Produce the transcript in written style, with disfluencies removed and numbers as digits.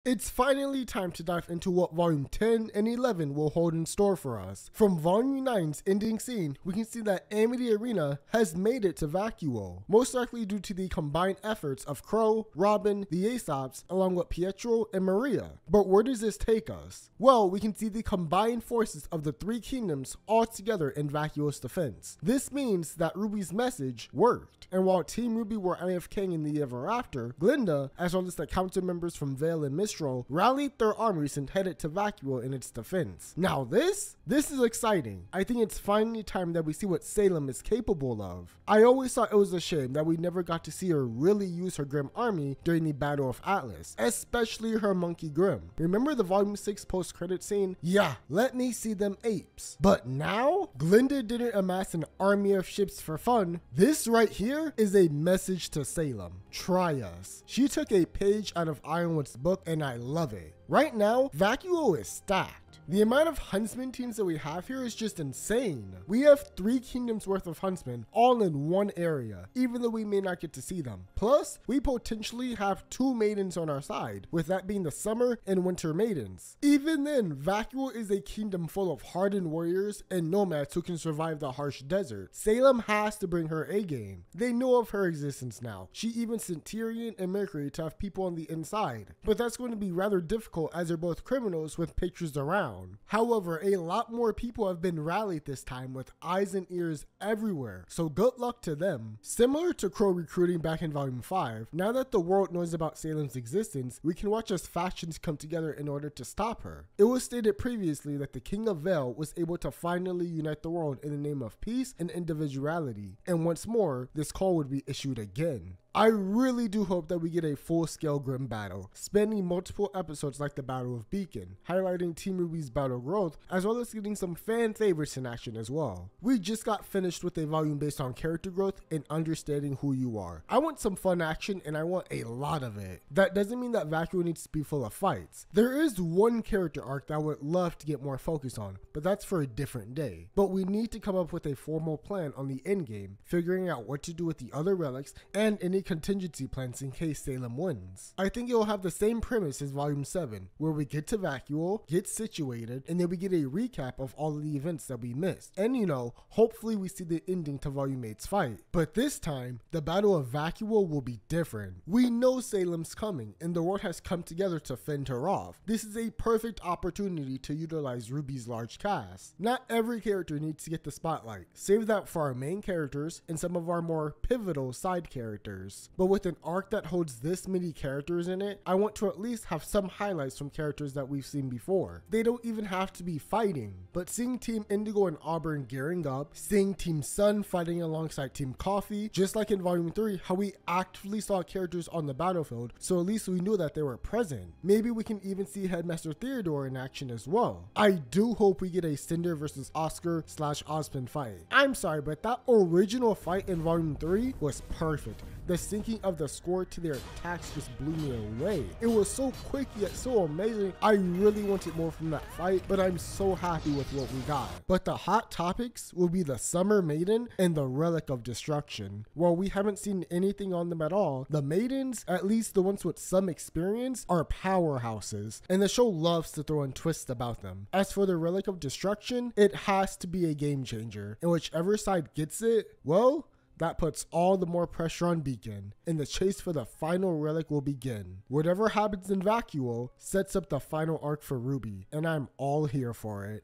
It's finally time to dive into what Volume 10 and 11 will hold in store for us. From Volume 9's ending scene, we can see that Amity Arena has made it to Vacuo, most likely due to the combined efforts of Crow, Robin, the Aesops, along with Pietro and Maria. But where does this take us? Well, we can see the combined forces of the three kingdoms all together in Vacuo's defense. This means that RWBY's message worked, and while Team RWBY were AFKing in the ever after, Glinda, as well as the council members from Vale and Mistral, rallied their armies and headed to Vacuo in its defense. Now this is exciting. I think it's finally time that we see what Salem is capable of. I always thought it was a shame that we never got to see her really use her Grim army during the Battle of Atlas, especially her Monkey Grim. Remember the Volume 6 post-credit scene? Yeah, let me see them apes. But now, Glinda didn't amass an army of ships for fun. This right here is a message to Salem. Try us. She took a page out of Ironwood's book and I love it. Right now, Vacuo is stacked. The amount of huntsman teams that we have here is just insane. We have 3 kingdoms worth of huntsmen all in one area, even though we may not get to see them. Plus, we potentially have 2 maidens on our side, with that being the summer and winter maidens. Even then, Vacuo is a kingdom full of hardened warriors and nomads who can survive the harsh desert. Salem has to bring her A game. They know of her existence now. She even sent Tyrion and Mercury to have people on the inside. But that's going to be rather difficult as they're both criminals with pictures around. However, a lot more people have been rallied this time with eyes and ears everywhere, so good luck to them. Similar to Crow recruiting back in Volume 5, now that the world knows about Salem's existence, we can watch as factions come together in order to stop her. It was stated previously that the King of Vale was able to finally unite the world in the name of peace and individuality, and once more, this call would be issued again. I really do hope that we get a full-scale Grim battle, spanning multiple episodes like the Battle of Beacon, highlighting Team RWBY's battle growth, as well as getting some fan favorites in action as well. We just got finished with a volume based on character growth and understanding who you are. I want some fun action and I want a lot of it. That doesn't mean that Vacuo needs to be full of fights. There is one character arc that I would love to get more focus on, but that's for a different day. But we need to come up with a formal plan on the endgame, figuring out what to do with the other relics and any contingency plans in case Salem wins. I think it will have the same premise as Volume 7, where we get to Vacuo, get situated, and then we get a recap of all of the events that we missed. And hopefully we see the ending to Volume 8's fight. But this time, the Battle of Vacuo will be different. We know Salem's coming, and the world has come together to fend her off. This is a perfect opportunity to utilize RWBY's large cast. Not every character needs to get the spotlight. Save that for our main characters and some of our more pivotal side characters. But with an arc that holds this many characters in it, I want to at least have some highlights from characters that we've seen before. They don't even have to be fighting, but seeing Team Indigo and Auburn gearing up, seeing Team Sun fighting alongside Team Coffee, just like in Volume 3, how we actively saw characters on the battlefield, so at least we knew that they were present. Maybe we can even see Headmaster Theodore in action as well. I do hope we get a Cinder versus Oscar / Ozpin fight. I'm sorry, but that original fight in Volume 3 was perfect. The syncing of the score to their attacks just blew me away. It was so quick yet so amazing. I really wanted more from that fight, but I'm so happy with what we got. But the hot topics will be the Summer Maiden and the Relic of Destruction. While we haven't seen anything on them at all, the maidens, at least the ones with some experience, are powerhouses, and the show loves to throw in twists about them. As for the Relic of Destruction, it has to be a game changer, and whichever side gets it, well, that puts all the more pressure on Beacon, and the chase for the final relic will begin. Whatever happens in Vacuo sets up the final arc for RWBY, and I'm all here for it.